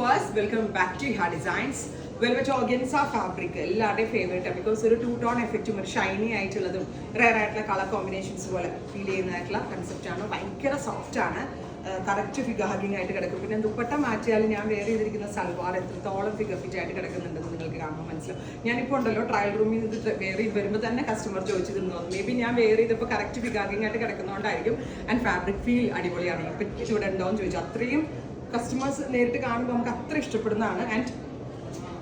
viewers, welcome back to Iha Designs. Velvet organza fabric എല്ലാവരുടെയും favourite ആണ്. Because ഒരു 2-tone എഫക്റ്റും ഒരു ഷൈനി ആയിട്ടുള്ളതും റെയർ ആയിട്ടുള്ള കളർ കോമ്പിനേഷൻസ് പോലെ ഫീൽ ചെയ്യുന്നതായിട്ടുള്ള കൺസെപ്റ്റ് ആണ്. ഭയങ്കര സോഫ്റ്റ് ആണ്, കറക്റ്റ് ഫിഗർ ഹഗിങ് ആയിട്ട് കിടക്കും. പിന്നെ ദുപ്പട്ട മാറ്റിയാൽ ഞാൻ വേറെ ചെയ്തിരിക്കുന്ന സൽവാർ എത്രത്തോളം ഫിഗർ ഫിറ്റ് ആയിട്ട് കിടക്കുന്നുണ്ടെന്ന് നിങ്ങൾക്ക് കാണുമ്പോൾ മനസ്സിലാവും. ഞാനിപ്പോൾ ഉണ്ടല്ലോ ട്രയൽ റൂമിൽ ഇത് വേറെ ചെയ്ത് വരുമ്പോൾ തന്നെ കസ്റ്റമർ ചോദിച്ചിരുന്നു. മേ ബി ഞാൻ വേറെ ചെയ്തപ്പോൾ കറക്റ്റ് ഫിഗർ ഹഗിങ് ആയിട്ട് കിടക്കുന്നതുകൊണ്ടായിരിക്കും. ആൻഡ് ഫാബ്രിക് ഫീൽ അടിപൊളിയാണ്. ഇപ്പം ഇവിടെ ഉണ്ടോ എന്ന് ചോദിച്ചു. അത്രയും കസ്റ്റമേഴ്സ് നേരിട്ട് കാണുമ്പോൾ നമുക്ക് അത്ര ഇഷ്ടപ്പെടുന്നതാണ്. ആൻഡ്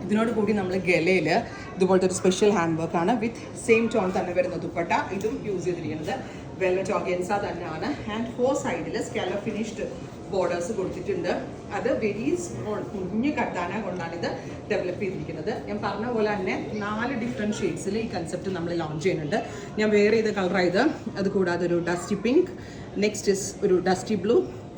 ഇതിനോട് കൂടി നമ്മൾ ഗലയിൽ ഇതുപോലത്തെ ഒരു സ്പെഷ്യൽ ഹാൻഡ് വർക്കാണ് വിത്ത് സെയിം ടോൺ തന്നെ വരുന്ന ദുപ്പട്ട. ഇതും യൂസ് ചെയ്തിരിക്കുന്നത് വെൽവെറ്റ് ഓർഗൻസ തന്നെയാണ്. ആൻഡ് 4 സൈഡിൽ സ്കാലപ്പ് ഫിനിഷ്ഡ് ബോർഡേഴ്സ് കൊടുത്തിട്ടുണ്ട്. അത് വെരി സ്മോൾ കുഞ്ഞു കട്ടാന കൊണ്ടാണ് ഇത് ഡെവലപ്പ് ചെയ്തിരിക്കുന്നത്. ഞാൻ പറഞ്ഞ പോലെ തന്നെ 4 ഡിഫറെൻറ്റ് ഷെയ്ഡ്സിൽ ഈ കൺസെപ്റ്റ് നമ്മൾ ലോഞ്ച് ചെയ്യുന്നുണ്ട്. ഞാൻ വേറെ ചെയ്ത കളറായത്, അത് കൂടാതെ ഒരു ഡസ്റ്റി പിങ്ക്, നെക്സ്റ്റ് ഇസ് ഒരു ഡസ്റ്റി ബ്ലൂ,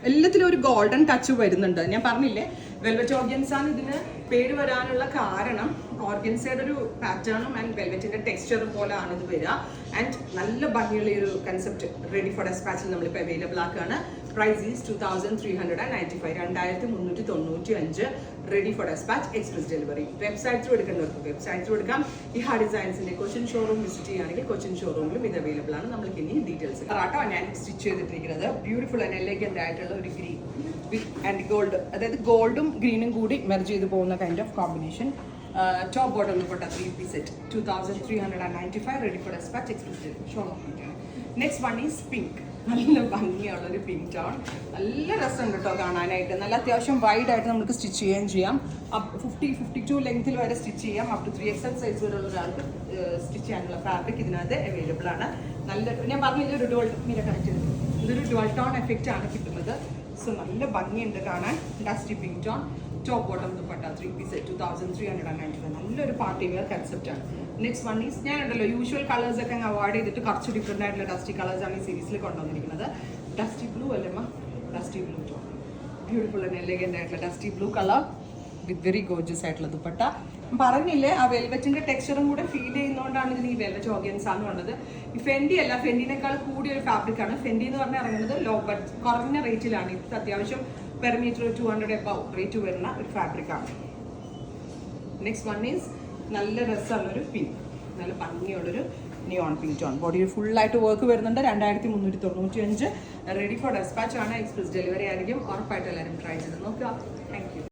എല്ലാത്തിലും ഒരു ഗോൾഡൻ ടച്ച് വരുന്നുണ്ട്. ഞാൻ പറഞ്ഞില്ലേ വെൽവെറ്റ് ഓർഗൻസാണ് ഇതിന് പേര് വരാനുള്ള കാരണം ഓർഗൻസയുടെ ഒരു പാറ്റേണും ആൻഡ് വെൽവെറ്റിന്റെ ടെക്സ്ചറും പോലെയാണ് ഇത് വരിക. ആൻഡ് നല്ല ഭംഗിയുള്ള ഒരു കൺസെപ്റ്റ് റെഡി ഫോർ ഡെസ്പാച്ചിൽ നമ്മളിപ്പോൾ അവൈലബിൾ ആക്കുകയാണ്. Price is 2395, 2395 ready for despatch express delivery. Website through എടുക്കേണ്ടവർക്ക് വെബ്സൈറ്റ് ത്രൂ എടുക്കാം. ഇഹ ഡിസൈൻസിന്റെ കൊച്ചിൻ ഷോറൂം വിസിറ്റ് ചെയ്യുകയാണെങ്കിൽ കൊച്ചിൻ ഷോറൂമിലും ഇത് അവൈലബിൾ ആണ്. നമ്മൾക്ക് ഇനി ഡീറ്റെയിൽസ് റാട്ടോ ഞാൻ സ്റ്റിച്ച് ചെയ്തിട്ടിരിക്കുന്നത് ബ്യൂട്ടിഫുൾ ആൻഡ് എലഗന്റ് ആയിട്ടുള്ള ഒരു ഗ്രീൻ വിത്ത് ആൻഡ് ഗോൾഡ്, അതായത് ഗോൾഡും ഗ്രീനും കൂടി മെർജ് ചെയ്ത് പോകുന്ന kind of combination. Top bottom dupatta 3-piece set 2395 ready for despatch express delivery. Show നോക്കിയിട്ടാണ്. Next one is pink. നല്ല ഭംഗിയുള്ളൊരു പിങ്ക് ടോൺ. നല്ല രസമുണ്ട് കേട്ടോ കാണാനായിട്ട്. നല്ല അത്യാവശ്യം വൈഡ് ആയിട്ട് നമുക്ക് സ്റ്റിച്ച് ചെയ്യുകയും ചെയ്യാം. 50-52 ലെങ്ത്തിൽ വരെ സ്റ്റിച്ച് ചെയ്യാം. അപ് ടു 3XL സൈസ് വരെയുള്ള ഒരാൾക്ക് സ്റ്റിച്ച് ചെയ്യാനുള്ള ഫാബ്രിക് ഇതിനകത്ത് അവൈലബിൾ ആണ്. നല്ല, ഞാൻ പറഞ്ഞില്ല ഒരു ഡുവൽ മീര കണക്ട് ചെയ്തിട്ട് ഇതൊരു ഡുവൽ ടോൺ എഫക്റ്റ് ആണ് കിട്ടുന്നത്. സോ നല്ല ഭംഗിയുണ്ട് കാണാൻ. Dusty pink tone, top bottom dupatta 3-piece 2395. നല്ലൊരു പാർട്ടി വെയർ കൺസെപ്റ്റ് ആണ്. നെക്സ്റ്റ് വൺ ഈസ്, ഞാനുണ്ടല്ലോ യൂഷ്വൽ കളേഴ്സ് ഒക്കെ അവോയ്ഡ് ചെയ്തിട്ട് കുറച്ച് ഡിഫറെൻ്റ് ആയിട്ടുള്ള ഡസ്റ്റി കളേഴ്സ് ആണ് ഈ സീരീസിൽ കൊണ്ടുവന്നിരിക്കുന്നത്. ഡസ്റ്റി ബ്ലൂ അല്ലമ്മ, dusty blue tone, beautiful and elegant ആയിട്ടുള്ള dusty blue colour with very gorgeous ആയിട്ടുള്ള ദുപ്പട്ട. പറഞ്ഞില്ലേ ആ വെൽവെറ്റിന്റെ ടെക്സ്ചറും കൂടെ ഫീൽ ചെയ്യുന്നതുകൊണ്ടാണ് ഇതിന് ഈ വെൽവെറ്റ് ഓർഗൻസ എന്ന് പറയുന്നത്. ഈ ഫെൻഡി അല്ല, ഫെൻഡിനേക്കാൾ കൂടിയൊരു ഫാബ്രിക് ആണ്. ഫെൻഡി എന്ന് പറഞ്ഞാൽ ഇറങ്ങുന്നത് ലോ ബഡ്ജറ്റ് കുറഞ്ഞ റേറ്റിലാണ്. ഇത് അത്യാവശ്യം പെർ മീറ്റർ 200 എബവ് റേറ്റ് വരുന്ന ഒരു ഫാബ്രിക് ആണ്. നെക്സ്റ്റ് വൺ ഈസ് നല്ല രസമുള്ളൊരു പിങ്ക്, നല്ല ഭംഗിയുള്ളൊരു നിയോൺ പിങ്ക് ടോൺ. ബോഡിയിൽ ഫുള്ളായിട്ട് വർക്ക് വരുന്നുണ്ട്. 2395 റെഡി ഫോർ ഡെസ്പാച്ച് ആണ്. എക്സ്പ്രസ് ഡെലിവറി ആയിരിക്കും. ഉറപ്പായിട്ട് എല്ലാവരും ട്രൈ ചെയ്ത് നോക്കുക. Thank you.